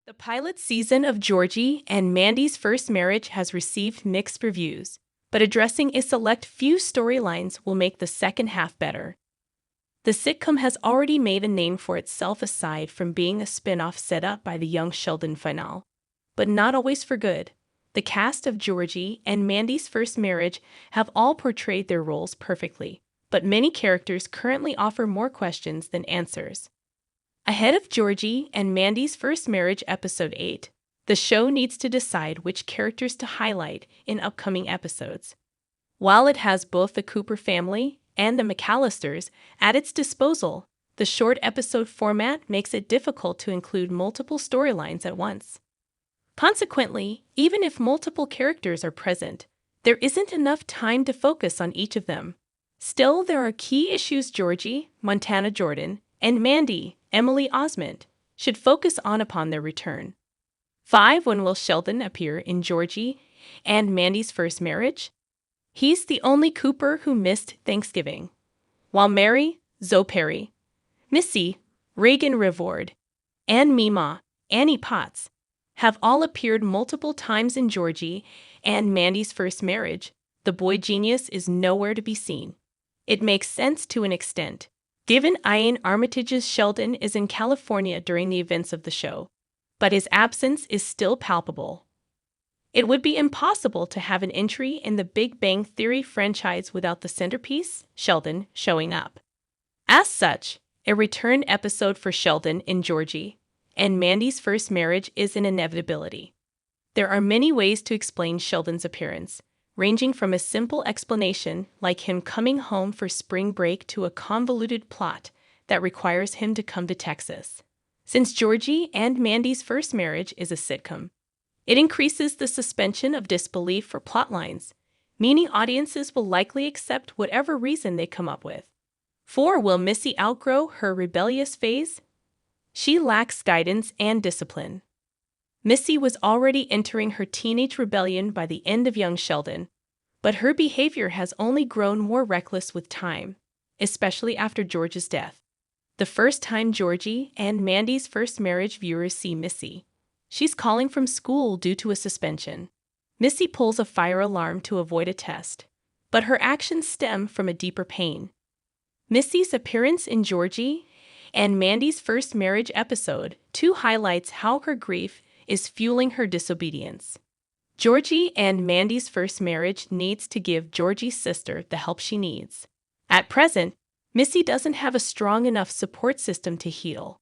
The pilot season of Georgie and Mandy's First Marriage has received mixed reviews, but addressing a select few storylines will make the second half better. The sitcom has already made a name for itself aside from being a spin-off set up by the Young Sheldon finale, but not always for good. The cast of Georgie and Mandy's First Marriage have all portrayed their roles perfectly, but many characters currently offer more questions than answers. Ahead of Georgie and Mandy's First Marriage Episode 8, the show needs to decide which characters to highlight in upcoming episodes. While it has both the Cooper family and the McAllisters at its disposal, the short episode format makes it difficult to include multiple storylines at once. Consequently, even if multiple characters are present, there isn't enough time to focus on each of them. Still, there are key issues Georgie, Montana Jordan, and Mandy, Emily Osment, should focus on upon their return. 5. When will Sheldon appear in Georgie and Mandy's First Marriage? He's the only Cooper who missed Thanksgiving. While Mary, Zoe Perry, Missy, Reagan Rivard, and Mima, Annie Potts, have all appeared multiple times in Georgie and Mandy's First Marriage, the boy genius is nowhere to be seen. It makes sense to an extent, given Ian Armitage's Sheldon is in California during the events of the show, but his absence is still palpable. It would be impossible to have an entry in the Big Bang Theory franchise without the centerpiece, Sheldon, showing up. As such, a return episode for Sheldon in Georgie and Mandy's First Marriage is an inevitability. There are many ways to explain Sheldon's appearance, ranging from a simple explanation like him coming home for spring break to a convoluted plot that requires him to come to Texas. Since Georgie and Mandy's First Marriage is a sitcom, it increases the suspension of disbelief for plotlines, meaning audiences will likely accept whatever reason they come up with. 4. Will Missy outgrow her rebellious phase? She lacks guidance and discipline. Missy was already entering her teenage rebellion by the end of Young Sheldon, but her behavior has only grown more reckless with time, especially after George's death. The first time Georgie and Mandy's First Marriage viewers see Missy, she's calling from school due to a suspension. Missy pulls a fire alarm to avoid a test, but her actions stem from a deeper pain. Missy's appearance in Georgie and Mandy's First Marriage Episode 2 highlights how her grief is fueling her disobedience. Georgie and Mandy's First Marriage needs to give Georgie's sister the help she needs. At present, Missy doesn't have a strong enough support system to heal.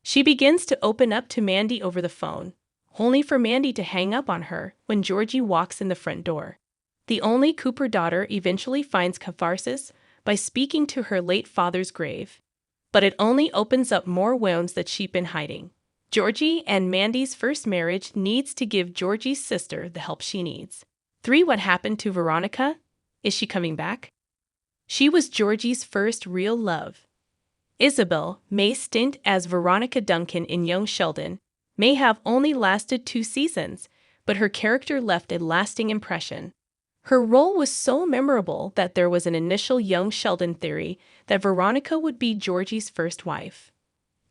She begins to open up to Mandy over the phone, only for Mandy to hang up on her when Georgie walks in the front door. The only Cooper daughter eventually finds catharsis by speaking to her late father's grave, but it only opens up more wounds that she'd been hiding. Georgie and Mandy's First Marriage needs to give Georgie's sister the help she needs. 3. What happened to Veronica? Is she coming back? She was Georgie's first real love. Isabel, May's stint as Veronica Duncan in Young Sheldon, may have only lasted 2 seasons, but her character left a lasting impression. Her role was so memorable that there was an initial Young Sheldon theory that Veronica would be Georgie's first wife.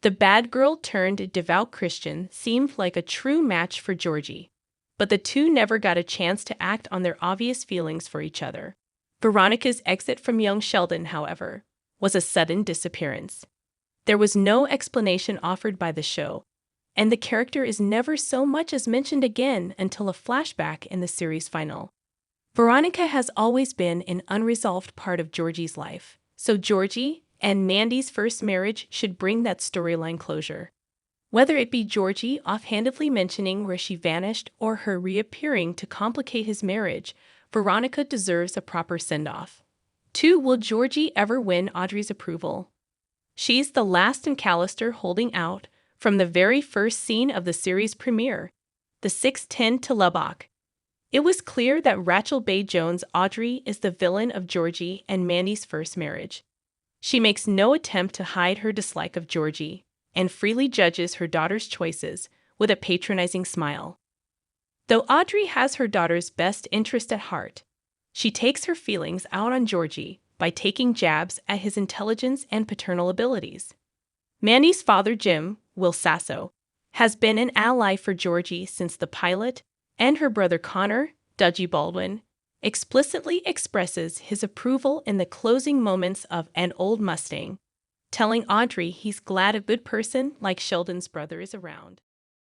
The bad girl turned devout Christian seemed like a true match for Georgie, but the two never got a chance to act on their obvious feelings for each other. Veronica's exit from Young Sheldon, however, was a sudden disappearance. There was no explanation offered by the show, and the character is never so much as mentioned again until a flashback in the series final. Veronica has always been an unresolved part of Georgie's life, so Georgie and Mandy's First Marriage should bring that storyline closure. Whether it be Georgie offhandedly mentioning where she vanished or her reappearing to complicate his marriage, Veronica deserves a proper send-off. 2. Will Georgie ever win Audrey's approval? She's the last McAllister holding out from the very first scene of the series premiere, the 6:10 to Lubbock. It was clear that Rachel Bay Jones' Audrey is the villain of Georgie and Mandy's First Marriage. She makes no attempt to hide her dislike of Georgie and freely judges her daughter's choices with a patronizing smile. Though Audrey has her daughter's best interest at heart, she takes her feelings out on Georgie by taking jabs at his intelligence and paternal abilities. Mandy's father, Jim, Will Sasso, has been an ally for Georgie since the pilot, and her brother Connor, Dudgy Baldwin, explicitly expresses his approval in the closing moments of An Old Mustang, telling Audrey he's glad a good person like Sheldon's brother is around.